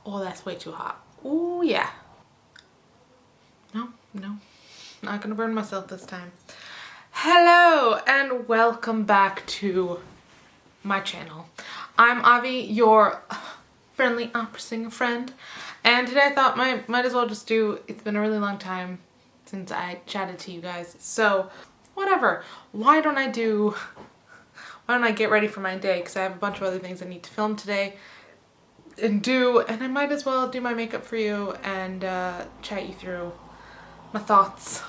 Oh, that's way too hot. Ooh, yeah. No, not gonna burn myself this time. Hello and welcome back to my channel. I'm Avi, your friendly opera singer friend, and today I thought might as well just do, it's been a really long time since I chatted to you guys, so whatever. Why don't I get ready for my day, because I have a bunch of other things I need to film today and I might as well do my makeup for you and chat you through my thoughts,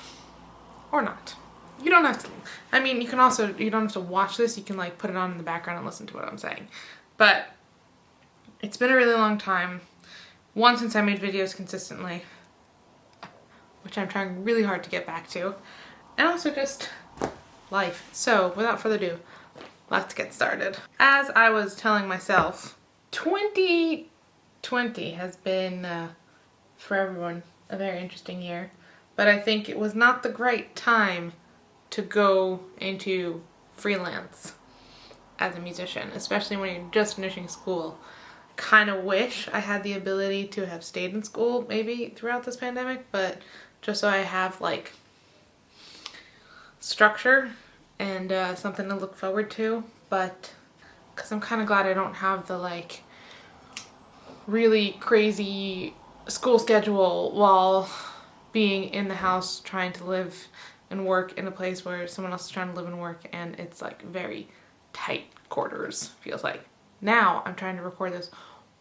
or not. You don't have to, I mean, you don't have to watch this, you can like put it on in the background and listen to what I'm saying. But it's been a really long time, one, since I made videos consistently, which I'm trying really hard to get back to, and also just life. So without further ado, let's get started. As I was telling myself, 2020 has been, for everyone, a very interesting year, but I think it was not the great time to go into freelance as a musician, especially when you're just finishing school. I kind of wish I had the ability to have stayed in school maybe throughout this pandemic, but just so I have like structure and something to look forward to, but because I'm kind of glad I don't have the like really crazy school schedule while being in the house trying to live and work in a place where someone else is trying to live and work, and it's like very tight quarters, feels like. Now I'm trying to record this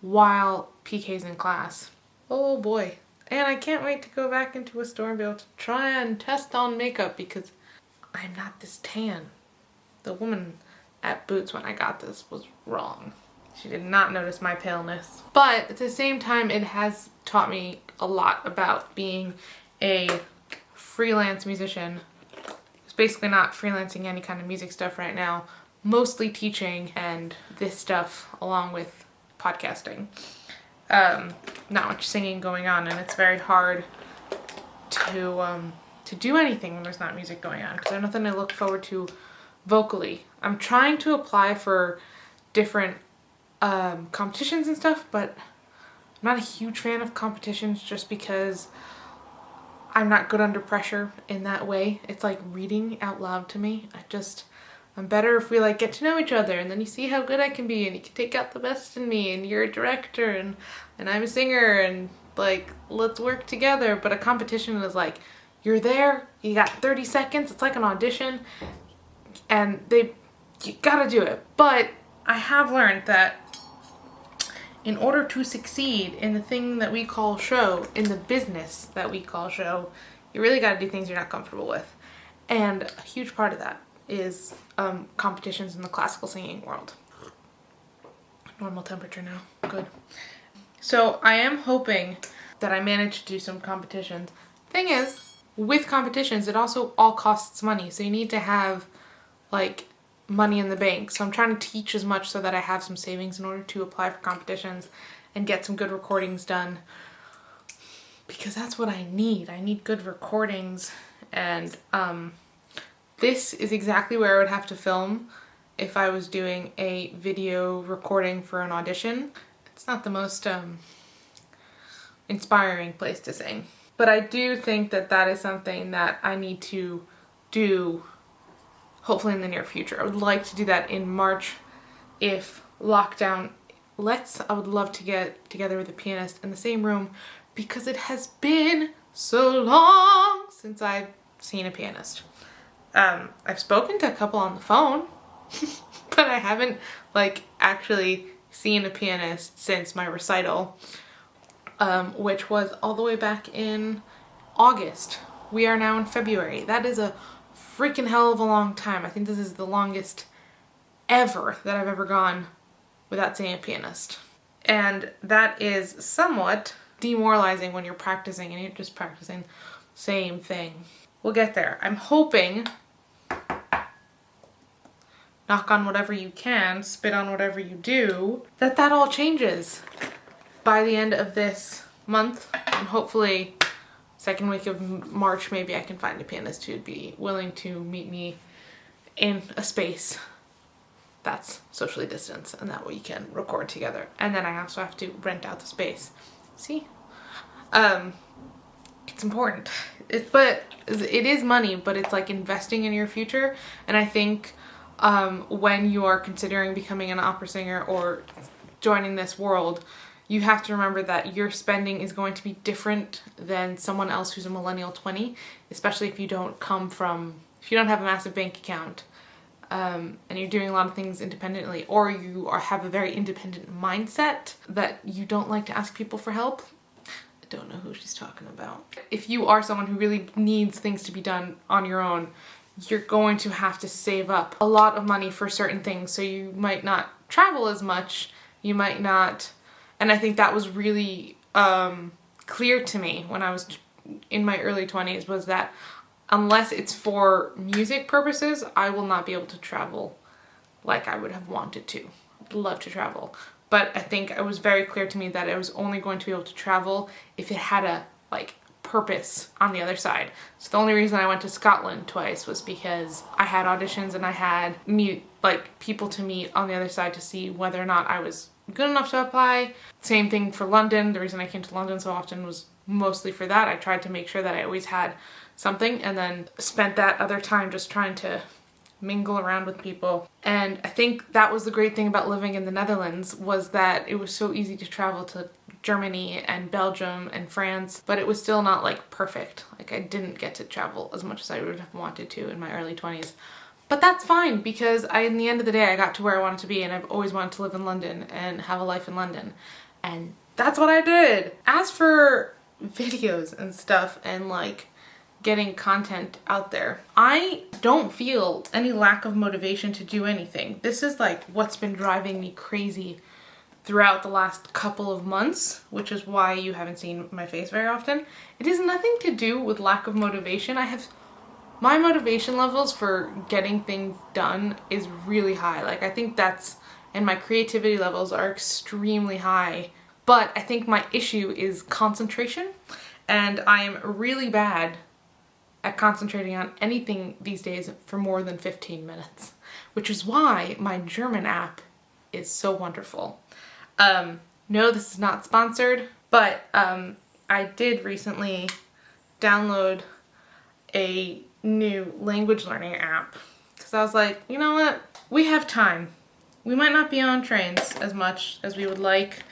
while PK's in class. Oh boy. And I can't wait to go back into a store and be able to try and test on makeup because I'm not this tan. The woman at Boots when I got this was wrong. She did not notice my paleness. But at the same time, it has taught me a lot about being a freelance musician. It's basically not freelancing any kind of music stuff right now, mostly teaching and this stuff along with podcasting. Not much singing going on, and it's very hard to do anything when there's not music going on because there's nothing to look forward to vocally. I'm trying to apply for different competitions and stuff, but I'm not a huge fan of competitions just because I'm not good under pressure in that way. It's like reading out loud to me. I'm better if we like get to know each other and then you see how good I can be and you can take out the best in me and you're a director and I'm a singer and like let's work together. But a competition is like you're there, you got 30 seconds, it's like an audition and you gotta do it. But I have learned that in order to succeed in the thing that we call show, in the business that we call show, you really gotta do things you're not comfortable with. And a huge part of that is competitions in the classical singing world. Normal temperature now, good. So I am hoping that I manage to do some competitions. Thing is, with competitions, it also all costs money, so you need to have like money in the bank. So I'm trying to teach as much so that I have some savings in order to apply for competitions and get some good recordings done, because that's what I need. I need good recordings, and this is exactly where I would have to film if I was doing a video recording for an audition. It's not the most inspiring place to sing, but I do think that that is something that I need to do hopefully in the near future. I would like to do that in March if lockdown lets. I would love to get together with a pianist in the same room because it has been so long since I've seen a pianist. I've spoken to a couple on the phone, but I haven't like actually seen a pianist since my recital, which was all the way back in August. We are now in February. That is a freaking hell of a long time. I think this is the longest ever that I've ever gone without seeing a pianist. And that is somewhat demoralizing when you're practicing and you're just practicing the same thing. We'll get there. I'm hoping, knock on whatever you can, spit on whatever you do, that all changes by the end of this month, and hopefully second week of March, maybe I can find a pianist who'd be willing to meet me in a space that's socially distanced and that we can record together. And then I also have to rent out the space. See? It's important. But it is money, but it's like investing in your future. And I think when you are considering becoming an opera singer or joining this world, you have to remember that your spending is going to be different than someone else who's a millennial 20, especially if you don't have a massive bank account, and you're doing a lot of things independently, or you have a very independent mindset that you don't like to ask people for help. I don't know who she's talking about. If you are someone who really needs things to be done on your own, you're going to have to save up a lot of money for certain things. So you might not travel as much, you might not, and I think that was really clear to me when I was in my early 20s, was that unless it's for music purposes, I will not be able to travel like I would have wanted to. I'd love to travel. But I think it was very clear to me that I was only going to be able to travel if it had a purpose on the other side. So the only reason I went to Scotland twice was because I had auditions and I had people to meet on the other side to see whether or not I was good enough to apply. Same thing for London. The reason I came to London so often was mostly for that. I tried to make sure that I always had something, and then spent that other time just trying to mingle around with people. And I think that was the great thing about living in the Netherlands, was that it was so easy to travel to Germany and Belgium and France, but it was still not perfect. I didn't get to travel as much as I would have wanted to in my early 20s. But that's fine, because in the end of the day, I got to where I wanted to be, and I've always wanted to live in London and have a life in London. And that's what I did. As for videos and stuff and getting content out there, I don't feel any lack of motivation to do anything. This is what's been driving me crazy throughout the last couple of months, which is why you haven't seen my face very often. It has nothing to do with lack of motivation. My motivation levels for getting things done is really high. I think and my creativity levels are extremely high. But I think my issue is concentration, and I am really bad at concentrating on anything these days for more than 15 minutes, which is why my German app is so wonderful. No, this is not sponsored, but I did recently download a new language learning app, because I was like, you know what? We have time. We might not be on trains as much as we would like,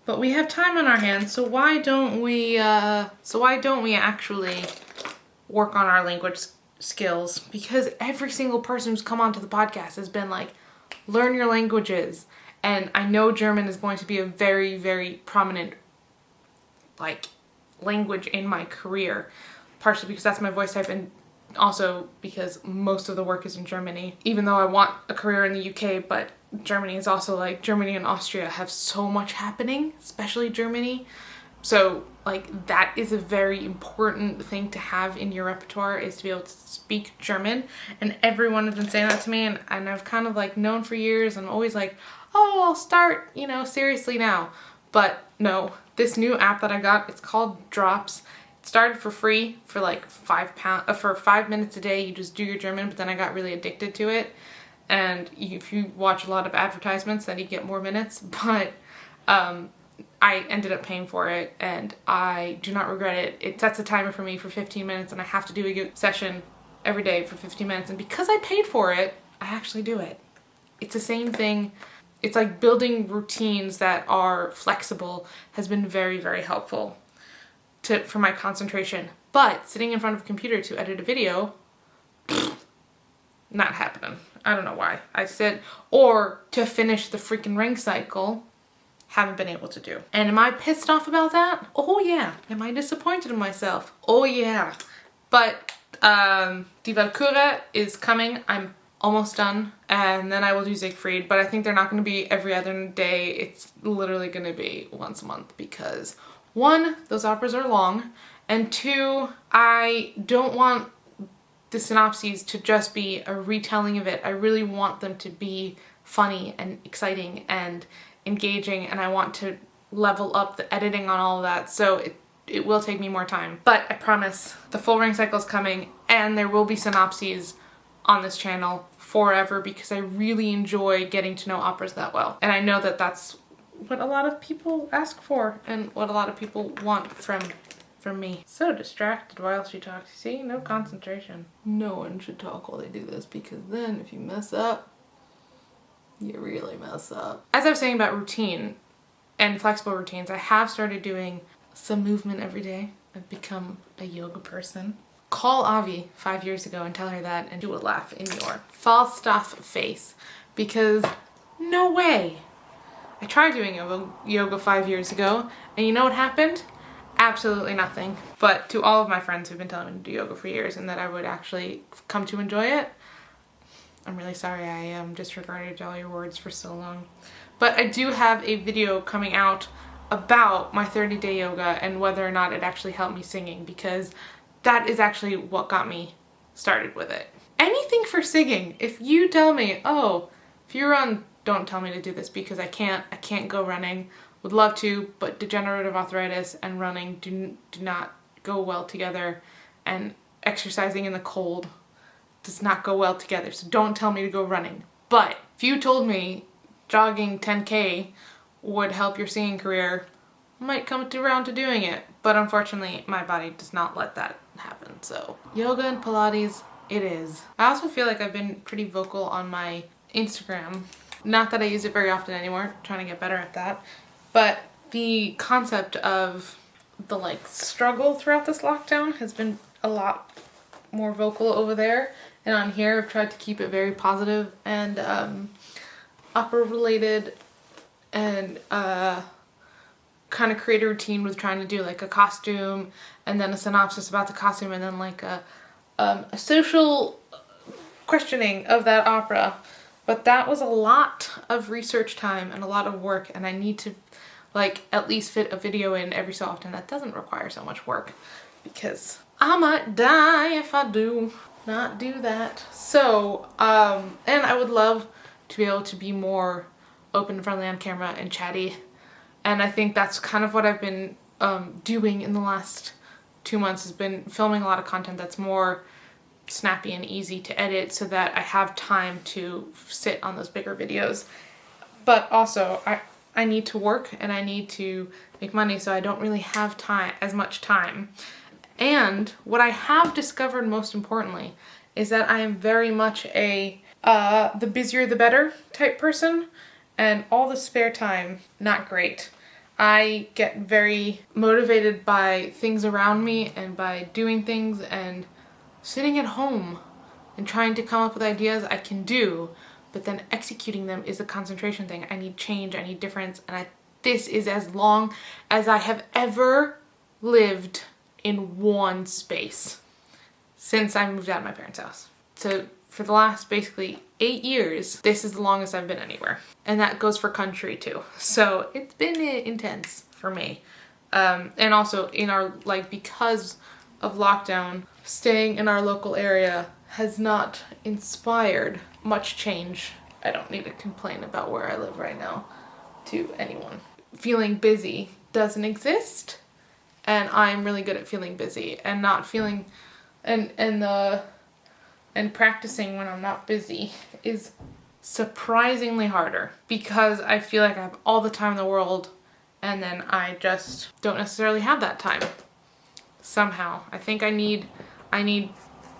but we have time on our hands, so why don't we actually work on our language skills? Because every single person who's come onto the podcast has been learn your languages. And I know German is going to be a very, very prominent language in my career, partially because that's my voice type, and also because most of the work is in Germany. Even though I want a career in the UK, but Germany is also Germany and Austria have so much happening, especially Germany. So that is a very important thing to have in your repertoire, is to be able to speak German. And everyone has been saying that to me, and I've kind of known for years, and I'm always oh, I'll start, seriously now. But no, this new app that I got, it's called Drops. It started for free for £5 for 5 minutes a day. You just do your German, but then I got really addicted to it. And if you watch a lot of advertisements, then you get more minutes. But I ended up paying for it, and I do not regret it. It sets a timer for me for 15 minutes, and I have to do a session every day for 15 minutes. And because I paid for it, I actually do it. It's the same thing. It's building routines that are flexible has been very, very helpful for my concentration. But sitting in front of a computer to edit a video, not happening. I don't know why. Or to finish the freaking ring cycle, haven't been able to do. And am I pissed off about that? Oh yeah. Am I disappointed in myself? Oh yeah. But Die Valkyrie is coming. I'm almost done, and then I will do Siegfried, but I think they're not going to be every other day. It's literally going to be once a month, because 1, those operas are long, and 2, I don't want the synopses to just be a retelling of it. I really want them to be funny and exciting and engaging, and I want to level up the editing on all of that, so it will take me more time. But I promise the full ring cycle is coming, and there will be synopses on this channel forever because I really enjoy getting to know operas that well. And I know that that's what a lot of people ask for and what a lot of people want from me. So distracted while she talks. See, no concentration. No one should talk while they do this because then if you mess up, you really mess up. As I was saying about routine and flexible routines, I have started doing some movement every day. I've become a yoga person. Call Avi 5 years ago and tell her that and she would laugh in your Falstaff face because no way. I tried doing yoga 5 years ago and you know what happened? Absolutely nothing. But to all of my friends who've been telling me to do yoga for years and that I would actually come to enjoy it, I'm really sorry I disregarded all your words for so long. But I do have a video coming out about my 30-day yoga and whether or not it actually helped me singing because that is actually what got me started with it. Anything for singing. If you tell me, oh, if you run, don't tell me to do this because I can't go running. Would love to, but degenerative arthritis and running do not go well together, and exercising in the cold does not go well together, so don't tell me to go running. But if you told me jogging 10K would help your singing career, I might come around to doing it, but unfortunately my body does not let that happen, so yoga and Pilates it is. I also feel like I've been pretty vocal on my Instagram. Not that I use it very often anymore, trying to get better at that. But the concept of the struggle throughout this lockdown has been a lot more vocal over there. And on here I've tried to keep it very positive and opera related and kind of create a routine with trying to do a costume and then a synopsis about the costume and then a social questioning of that opera. But that was a lot of research time and a lot of work, and I need to at least fit a video in every so often that doesn't require so much work because I might die if I do not do that. So, and I would love to be able to be more open and friendly on camera and chatty. And I think that's kind of what I've been doing in the last 2 months, has been filming a lot of content that's more snappy and easy to edit so that I have time to sit on those bigger videos. But also I need to work and I need to make money, so I don't really have as much time. And what I have discovered most importantly is that I am very much a the busier the better type person, and all the spare time, not great. I get very motivated by things around me and by doing things and sitting at home and trying to come up with ideas I can do, but then executing them is a concentration thing. I need change, I need difference, and this is as long as I have ever lived in one space since I moved out of my parents' house. So for the last basically 8 years, this is the longest I've been anywhere. And that goes for country too. So it's been intense for me. And also in our, because of lockdown, staying in our local area has not inspired much change. I don't need to complain about where I live right now to anyone. Feeling busy doesn't exist, and I'm really good at feeling busy and not feeling and practicing when I'm not busy is surprisingly harder because I feel like I have all the time in the world and then I just don't necessarily have that time. Somehow. I think I need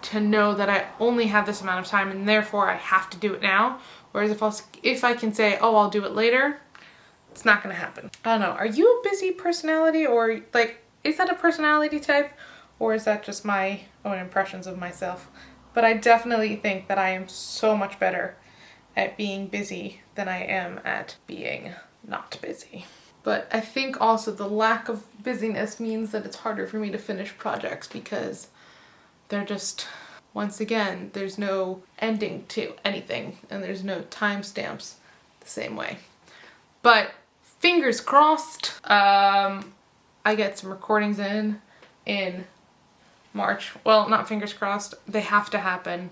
to know that I only have this amount of time and therefore I have to do it now. Whereas if I can say, oh, I'll do it later, it's not gonna happen. I don't know. Are you a busy personality, or is that a personality type, or is that just my own impressions of myself? But I definitely think that I am so much better at being busy than I am at being not busy. But I think also the lack of busyness means that it's harder for me to finish projects because they're just, once again, there's no ending to anything and there's no timestamps the same way. But fingers crossed, I get some recordings in March. Well, not fingers crossed, they have to happen.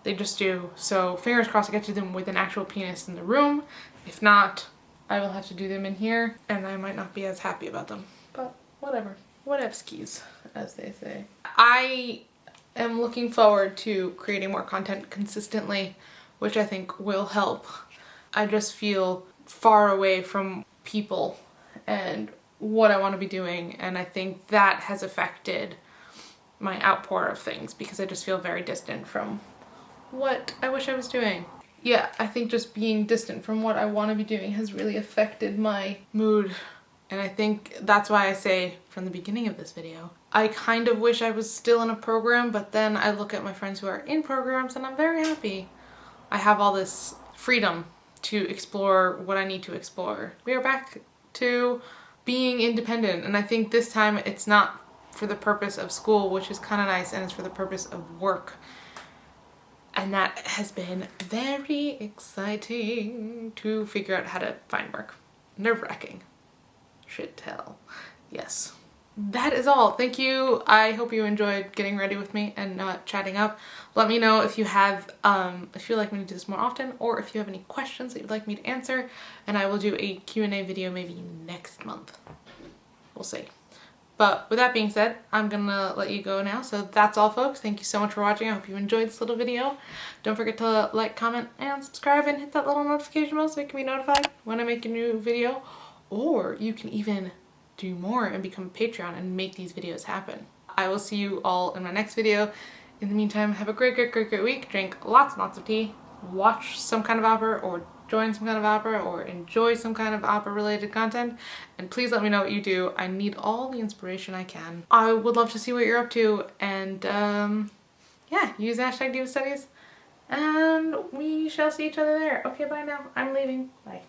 They just do. So fingers crossed I get to do them with an actual pianist in the room. If not, I will have to do them in here and I might not be as happy about them. But whatever. Whatevskis, as they say. I am looking forward to creating more content consistently, which I think will help. I just feel far away from people and what I want to be doing, and I think that has affected my outpour of things because I just feel very distant from what I wish I was doing. Yeah, I think just being distant from what I want to be doing has really affected my mood, and I think that's why I say from the beginning of this video, I kind of wish I was still in a program, but then I look at my friends who are in programs and I'm very happy. I have all this freedom to explore what I need to explore. We are back to being independent, and I think this time it's not for the purpose of school, which is kind of nice, and it's for the purpose of work. And that has been very exciting to figure out how to find work. Nerve-wracking. Should tell. Yes. That is all. Thank you. I hope you enjoyed getting ready with me and chatting up. Let me know if you have, if you'd like me to do this more often, or if you have any questions that you'd like me to answer, and I will do a Q&A video maybe next month. We'll see. But with that being said, I'm gonna let you go now. So that's all, folks. Thank you so much for watching. I hope you enjoyed this little video. Don't forget to like, comment, and subscribe, and hit that little notification bell so you can be notified when I make a new video. Or you can even do more and become a Patreon and make these videos happen. I will see you all in my next video. In the meantime, have a great week. Drink lots and lots of tea. Watch some kind of opera, or join some kind of opera, or enjoy some kind of opera related content. And please let me know what you do. I need all the inspiration I can. I would love to see what you're up to. And yeah, use hashtag Diva Studies. And we shall see each other there. Okay, bye now. I'm leaving. Bye.